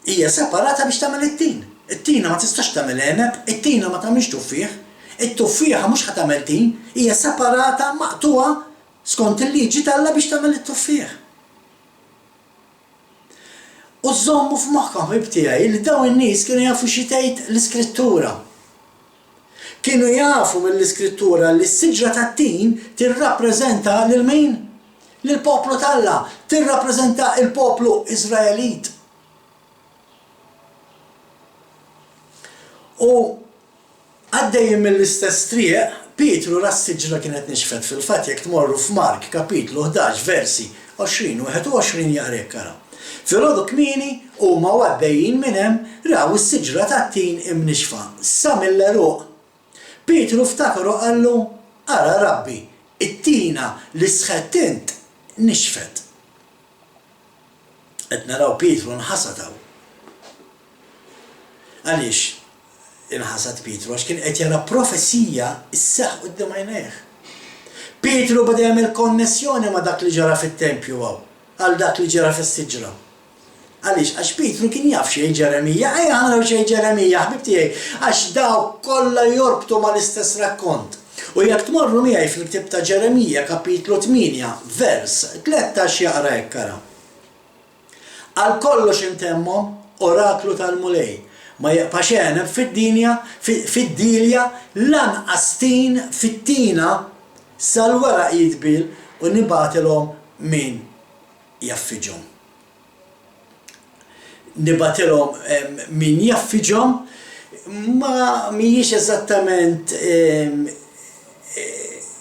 Hija separata biex tagħmel it-tin. It-tina ma tistax tagħmel għeneb, it-tina ma tagħmilx tuffieħ, it-tuffieħa mhux ħa tagħmel tin, hija separata maqtuha skont il-liġi tagħha biex tagħmel it-tuffieħ. U żommu f'moħħkom ħbib li dawn in-nies kienu jafu xi tgħid l-Iskrittura. Kienu jafu mill-Iskrittura li s-siġra tat-tin tirrappreżenta lil min? Lill-poplu tagħha, tirrappreżenta l-poplu Iżraelit. U għaddejjem mill-istess triq, Pietru ra s-siġra kienet nixfet fil-fatt jekk tmorru f'Mark kapitlu 11 versi 20 u 21 jaqrek kara. Filgħodu kmieni huma għaddejjin minn hemm raw is-siġra tat-tin imnixfa sa mill-għeruq. Pietru ftakru qallu, ara Rabbi, it-tina li sħett int nixfet. Qed naraw Pietru nħasataw. Għaliex inħasad Pietru għax kien qed jara profesija isseħħ quddiem għajnejh. Pietru bada jagħmel konnessjoni ma' dak li ġara fit-tempju għal dak li ġara fis-siġra. Għaliex għax Pietru kien jaf xejn Ġeremija, ħanraw xejn Ġeremija, ħbib tiegħi, għax daw kollha jorbtu mal-istess rakkont. U jekk tmorru miegħi fil-ktieb ta' Ġeremija kapitlu 8 vers 13 jaqra hekk kara. Għal kollox intemmhom oraklu tal-mulej, ma jaqpax għeneb fid-dilja lanqas tin fit-tina sal-weraq jitbil u nibatilhom min jaffiġhom. Nibatilhom min jaffiġhom ma mhijiex eżattament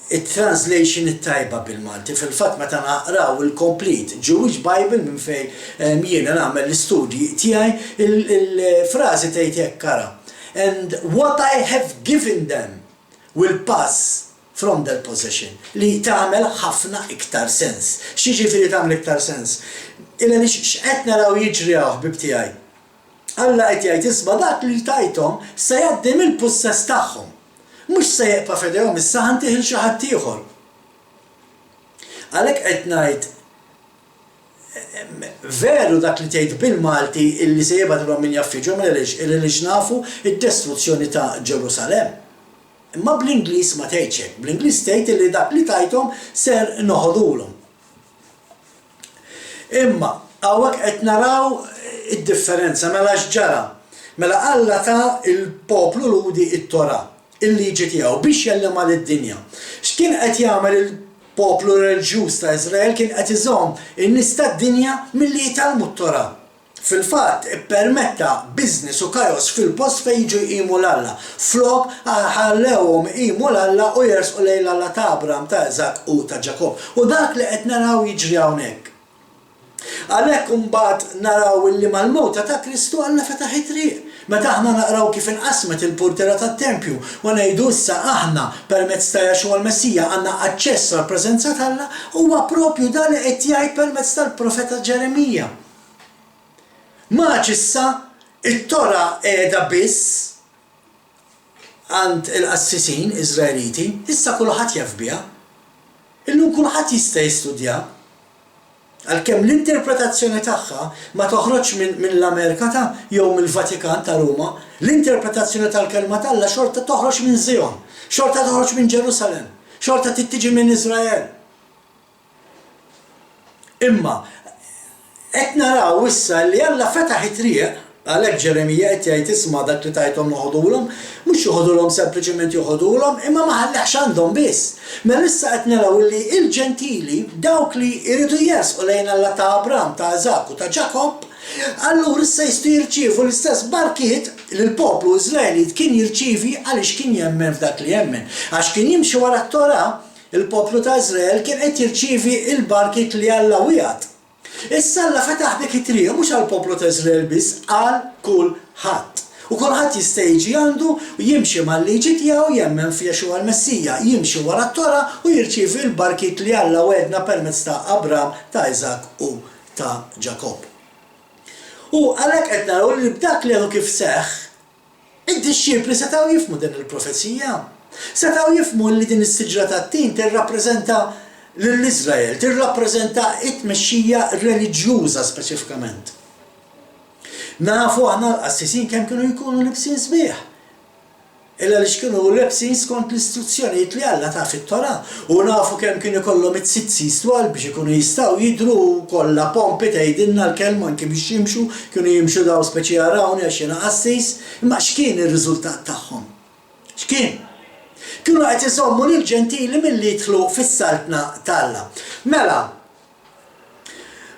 it-translation it-tajba bil-Malti. Fil-fatt meta naqraw il-complete Jewish Bible minn fejn jiena nagħmel l-istudji tiegħi il-frażi tgħid hekk kara. And what I have given them will pass from their possession. Li tagħmel ħafna iktar sens. X'jiġifieri tagħmel iktar sens? Illa x'qed naraw jiġri ħbib tiegħi. Alla qed jgħid isma' dak li tajthom se jgħaddi mill-pussess tagħhom. Mhux se jeqpa' f'idejhom issa ħantieħil xi ħadd ieħor. Għalhekk qed ngħid veru dak li tgħid bil-Malti illi se jibgħathom min jaffiġhom għaliex nafu id-destruzzjoni ta' Ġerusalemm. Imma bl-Ingliż ma tgħidx hekk, bl-Ingliż tgħid li dak li tajthom ser noħodulhom. Imma hawnhekk qed naraw id-differenza mela x'ġara. Mela Alla ta' il-poplu ludi it-Tora, il-liġi tiegħu biex jellem lid-dinja. X'kien qed jagħmel il-poplu reliġjuż ta' Iżrael kien qed iżomm in-nies tad-dinja milli jitalmu t-Tora. Fil-fatt ippermetta business u kajos fil-post fejn jiġu jqimu l-Alla. Flok ħallewhom jqimu l-Alla u jersqu lejn l-Alla ta' Abraham, ta' Eżak u ta' Ġakob. U dak li qed naraw jiġri hawnhekk. Għalhekk imbagħad naraw illi mal-mewta ta' Kristu Alla fetaħ it-triq. Meta aħna naqraw kif inqasmet il-purtera tat-tempju u ngħidu issa aħna permezz ta' Jaxwa l-Messija għandna aċċess għall-preżenza tal-Alla huwa proprju dan li qed jgħid permezz tal-profeta Ġeremija. Maċ issa it-Tora qiegħda biss għand il-qassisin Iżraeliti, issa kulħadd jaf biha. Illum kulħadd jista' jistudja. Għalkemm l-interpretazzjoni tagħha ma toħroġ minn l-Amerika jew mill-Vatikan ta' Ruma, l-interpretazzjoni tal-kelma tal-Alla xorta toħroġ minn Zion, xorta toħroġ minn Ġerusalemm, xorta tittiġi minn Iżrael. Imma qed naraw issa li Alla fetaħ it-triq għalhekk Ġeremija qed jgħid isma' dak li tajthom noħodulhom, mhux joħodulhom sempliċement joħodulhom, imma ma ħalleħx għandhom biss. Mela issa qed naraw li l-ġentili dawk li jridu jersqu lejn Alla ta' Abraham, ta' Eżak u ta' Ġakob, allura issa jistgħu jirċievu l-istess barkiet li l-poplu Iżraelit kien jirċievi għaliex kien jemmen f'dak li jemmen. Għax kien jimxi wara t-Tora, il-poplu ta' Iżrael kien qed jirċievi l-barkiet li Alla wieħed. Issa Alla fetaħ dik it-triq mhux għall-poplu ta' Iżrael biss, għal kulħadd. U kulħadd jista' jiġi għandu u jimxi mal-liġi tiegħu jemmen f'Jaxwa l-Messija, jimxi wara t-Tora u jirċievi l-barkiet li Alla wedna permezz ta' Abraham, ta' Eżak u ta' Ġakob. U għalhekk qed naraw li b'dak li għadu kif seħħ, id-dixxiepli setgħu jifhmu din il-profezija. Setgħu jifhmu li din is-siġra tat-tin tirrappreżenta lill-Iżrael, tirrappreżenta t-tmexxija reliġjuża speċifikament. Nafu aħna l-qassisin kemm kienu jkunu libsin sbieħ. Illa li kienu libsin skont l-istruzzjonijiet li Alla ta' fit-Tora. U nafu kemm kienu ikollhom it-sitsis twal biex ikunu jistgħu jidhru kollha pompi tgħidilna l-kelma anke biex jimxu, kienu jimxu daw speċi arawni għax jiena qassis, imma x'kien ir-riżultat tagħhom? X'kien? Kienu qed isommu lill-ġentili milli jidħlu fis-saltna tal-Alla. Mela,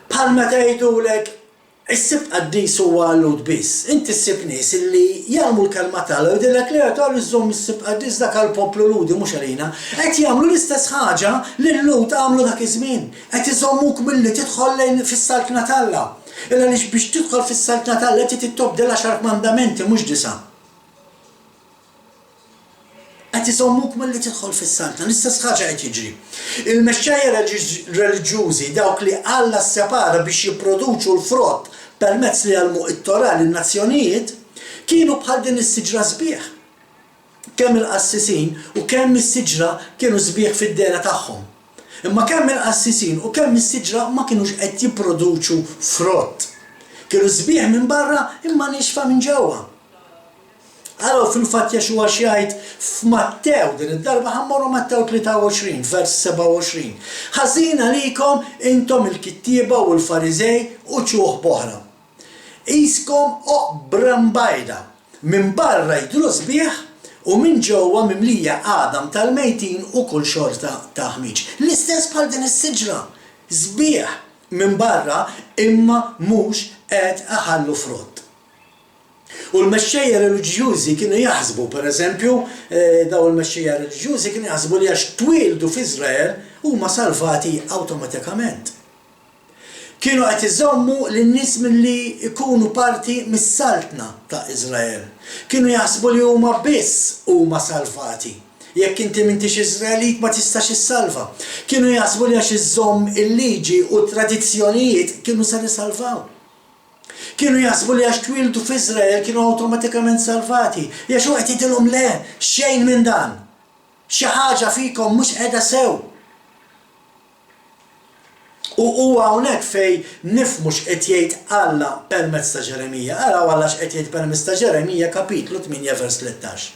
bħal meta jgħidulek is-sibt qaddis huwa għallud biss. Inti ssib nies illi jagħmlu l-kelma tal-Alla u jgħidilek li qed iżomm is-sibt qaddis dak għall-poplu ludi mhux għalina. Qed jagħmlu l-istess ħaġa li l-Lut għamlu dak iż-żmien. Qed iżommuk milli tidħol lejn fis-saltna tal-Alla. Illa li biex tidħol fis-saltna tal-Alla trid tittobdel 10 mandamenti mhux 9. Qed iżommuk milli tidħol fis-saltna, l-istess ħaġa qed jiġri. Il-mexxejja reliġjużi dawk li Alla ssepara biex jipproduċu l-frott permezz li għalmu it-Tora lin-nazzjonijiet kienu bħal din is-siġra sbieħ. Kemm il-qassisin u kemm is-siġra kienu sbieħ fid-dera tagħhom. Imma kemm il-qassisin u kemm is-siġra ma kinux qed jipproduċu frott. Kienu sbieħ minn barra imma nixfa minn ġewwa. Għaraw fil-fatt Jaxwa xjajt f'Mattew din id-darba ħammorru Mattew 23, vers 27. Ħażina likom intom il-kittieba u l-Fariżej u ċuħ boħra. Iskom oqbram bajda, minn barra jdru sbieħ u minn ġewwa mimlija għadam tal-mejtin u kull xorta ta' ħmiġ. L-istess bħal din is-siġra, sbieħ minn barra imma mhux qed aħallu frott. U l-mexxejja reliġjużi kienu jaħsbu, pereżempju, daw il-mexxejja reliġjużi kienu jaħsbu li għax twildu f'Iżrael huma salvati awtomatikament. Kienu qed iżommu lin-nies milli jkunu parti mis-saltna ta' Iżrael. Kienu jaħsbu li huma biss huma salvati. Jekk inti m'intix Iżraelit ma tistax issalva. Kienu jaħsbu li għax iżomm il-liġi u tradizzjonijiet kienu se nisalvaw. Kienu jaħsbu li għax twildu f'Iżrael kienu awtomatikament salvati. Jaxu qed jgħidilhom le, xejn minn dan. Xi ħaġa fikom mhux qiegħda sew. U hawnhekk fejn nifhmu x'qed jgħid Alla permezz ta' Ġeremija. Araw Alla x'qed jgħid permezz ta' Ġeremija kapitlu 8 vers 13.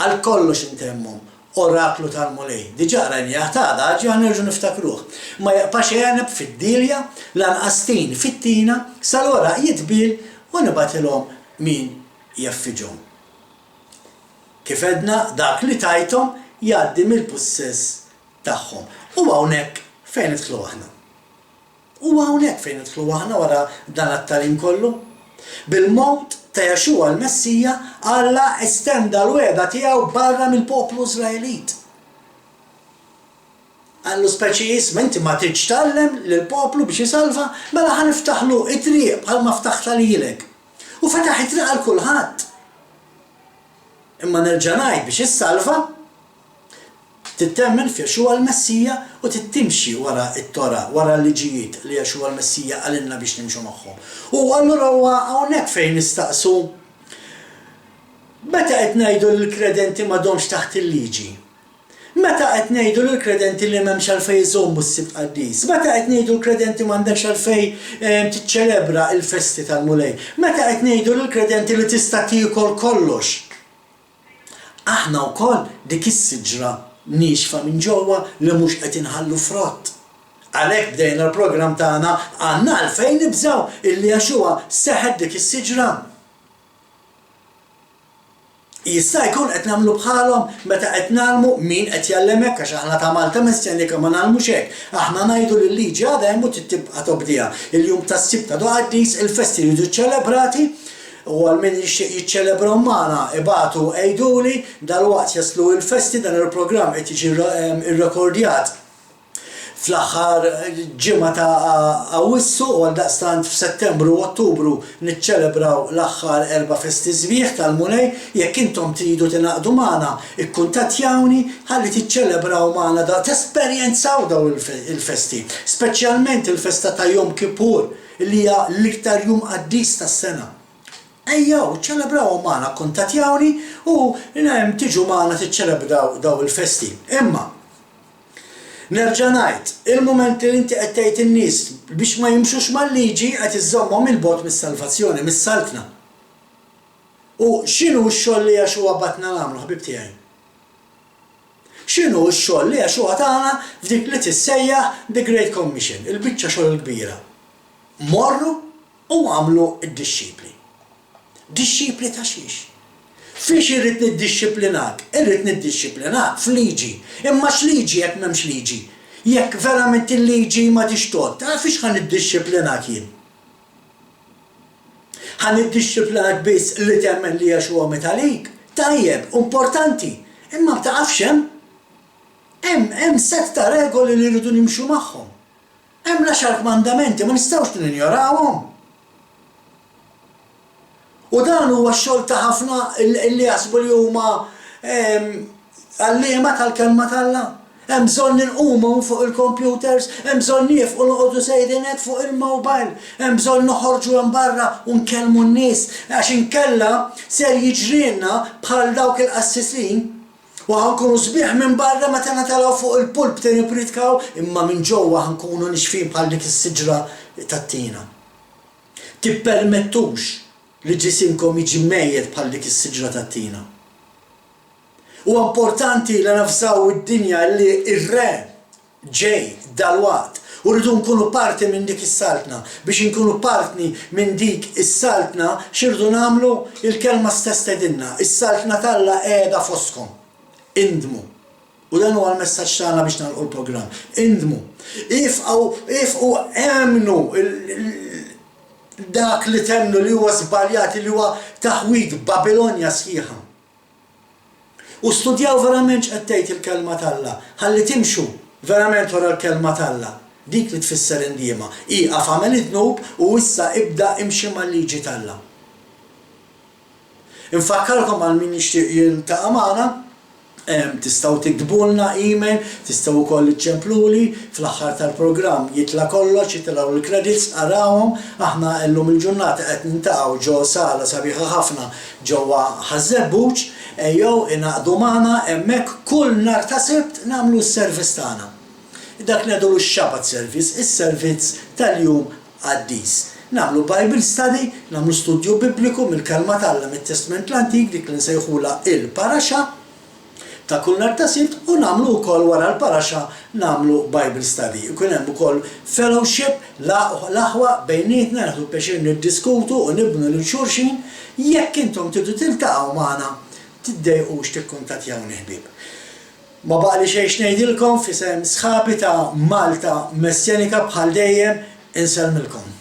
Għal kollox intemmhom oraklu tal-mulej. Diġà rajnieh tada ġi nerġgħu niftakruh. Ma jaqpax jgħaneb fid-dilja lanqastin fit-tina sal-wara jitbil u nibatilhom min jaffiġhom. Kif edna dak li tajthom jgħaddi mill-pussess tagħhom. U hawnhekk fejn nidħlu aħna? U hawnhekk fejn nidħlu aħna wara dan it-tagħlim kollu? Bil-mowt ta' Jaxua l-Messija Alla estenda l-weda tiegħu barra mill-poplu Żraelit. Għallu speċi inti ma tridx tgħallem lill-poplu biex jisalva, mela ħaniftaħlu it-triq bħalma ftaħta lilek. U fetaħ it-triq għal kulħadd. Imma nerġa' ngħid biex issalva tittemmen f'Jaxua l-Messija u tittimxi wara t-Tora, wara l-liġijiet li Jaxua l-Messija għalilna biex nimxu magħhom. U allura huwa hawnhekk fejn nistaqsu meta qed ngħidu lill-kredenti m'għadhomx taħt il-liġi. Meta qed ngħidu lill-kredenti li m'hemmx għalfejn iżommu s-Sibt Qaddies. Meta qed ngħidu l-kredenti m'għandekx għalfejn tiċċelebra l-festi tal-mulej. Meta qed ngħidu lill-kredenti li tista' tiekol kollox. Aħna wkoll dik is-siġra nixfa minn ġewwa li mhux qed inħallu frott. Għalhekk bdejna l-programm tagħna għandna għalfejn nibżgħu illi Jaxua seħħet dik is-siġra. Jista' jkun qed nagħmlu bħalhom meta qed nagħmlu min qed jgħallem hekk għax aħna ta' Malta mistennija ma nagħmlux hekk. Aħna ngħidu li l-liġi għadha hemm u tibqa' tobdija. Il-jum tas-Sibt ta' Qaddis il-festi jridu ċċelebrati u għal min jiċċelebraw magħna ibatu ejduli dalwaqt jaslu l-festi dan il-programm qed jiġi irrekordjat fl-aħħar ġimgħa ta' Awwissu u għaldaqstant f'Settembru u Ottubru niċċelebraw l-aħħar 4 festi sbieħ tal-mulej jekk intom tridu tingħaqdu magħna ikkuntattjawni ħalli tiċċelebraw magħna tesperjenzaw daw il-festi, speċjalment il-festa ta' Jom Kippur li hija l-iktar jum qaddis tas-sena. Ejjew, ċċelebraw magħna, kuntattjawni u tiġu magħna tiċċelebraw daw il-festi. Imma nerġa' ngħid, il-mument li inti qed tgħid in-nies biex ma jimxux mal-liġi qed iżommhom il-bogħod mis-salvazzjoni, mis-saltna. U x'inhu x-xogħol li Jaxua batna nagħmlu ħbib tiegħi? X'inhu x-xogħol li Jaxua tagħna f'dik li tissejjaħ the Great Commission, il-biċċa xogħol kbira. Morru u għamlu d-dixxipli. Dixxipli ta' xiex? Fiex irrid niddixxiplinak? Irrid niddixxiplinak f'liġi. Imma x'liġi jekk m'hemmx liġi? Jekk verament il-liġi ma tixtod, ta' fiex ħan niddixxiplinak jien? Ħan niddixxiplinak biss li temmen li Jaxua metalik? Tajjeb, importanti. Imma ma tafx hemm set ta' regoli li rridu nimxu magħhom. Hemm l-10 mandamenti ma nistgħux ninjorawhom. U dan huwa x-xogħol ta' ħafna li jaħsbu li huma għalliema tal-kelma tal-Alla. Hemm bżonn inqumu fuq il-computers, hemm bżonn nieqfu noqogħdu sejdinet fuq il-mobile, hemm bżonn noħorġu hemm barra u nkellmu n-nies għax inkella ser jiġrilna bħal dawk il-qassisin u ħankunu sbieħ minn barra meta nagħtalgħu fuq il-pulp nipritkaw imma minn ġewwa ħankunu nixfin bħal dik is-siġra tat-tina. Tippermettux li ġisimkom jiġi mejjed bħal dik is-siġra tat-tina. U importanti li nafsaw id-dinja li ir-re ġej dalwaqt u rridu nkunu parti minn dik is-saltna. Biex nkunu parti minn dik is-saltna x'irdu nagħmlu il-kelma stess tgħidilna, is-saltna tal-Alla qiegħda fostkom. Indmu. U dan huwa l-messaġġ tagħna biex nagħlqu l-programm. Indmu. Ifqu emnu dak li temnu li huwa żbaljat li huwa taħwid Babilonja sħiħa. U studjaw verament x'qed tgħid il-kelma tal-Alla, ħalli timxu verament wara l-kelma tal-Alla. Dik li tfisser indiema. Iqaf għamel id-dnub u issa ibda imxi mal-liġi tal-Alla. Infakkarkom għal min jixtieq jiltaqa' magħna, tistgħu tiktbulna email, tistgħu wkoll iċċempluli fl-aħħar tal-programm jitla kollox, jitlgħu l-credits arawhom, aħna llum il-ġurnata qed nintaqgħu ġo sala sabiħa ħafna ġewwa Ħażebbuġ, jew ingħaqdu magħna hemmhekk kull nhar ta' Sibt nagħmlu s-servizz tagħna. dak li għadu x-Shabbat service, is-servizz tal-jum għaddis. Namlu Bible study, namlu studju bibliku mill-kalma tal-Alla mit-Testament l-Antik dik li nsejħula il-paraxa ta' kull nhar ta' Sibt u namlu wkoll wara l-paraxa namlu Bible study. Ikun hemm ukoll fellowship l-aħwa bejnietna naħdu pjaċir niddiskutu u nibnu lil xulxin jekk intom tidu tiltaqgħu magħna tiddejqux tikkuntattjawni ħbieb. Ma baqli xejn ngħidilkom fisem sħabi ta' Malta Messjanika bħal dejjem inselmilkom.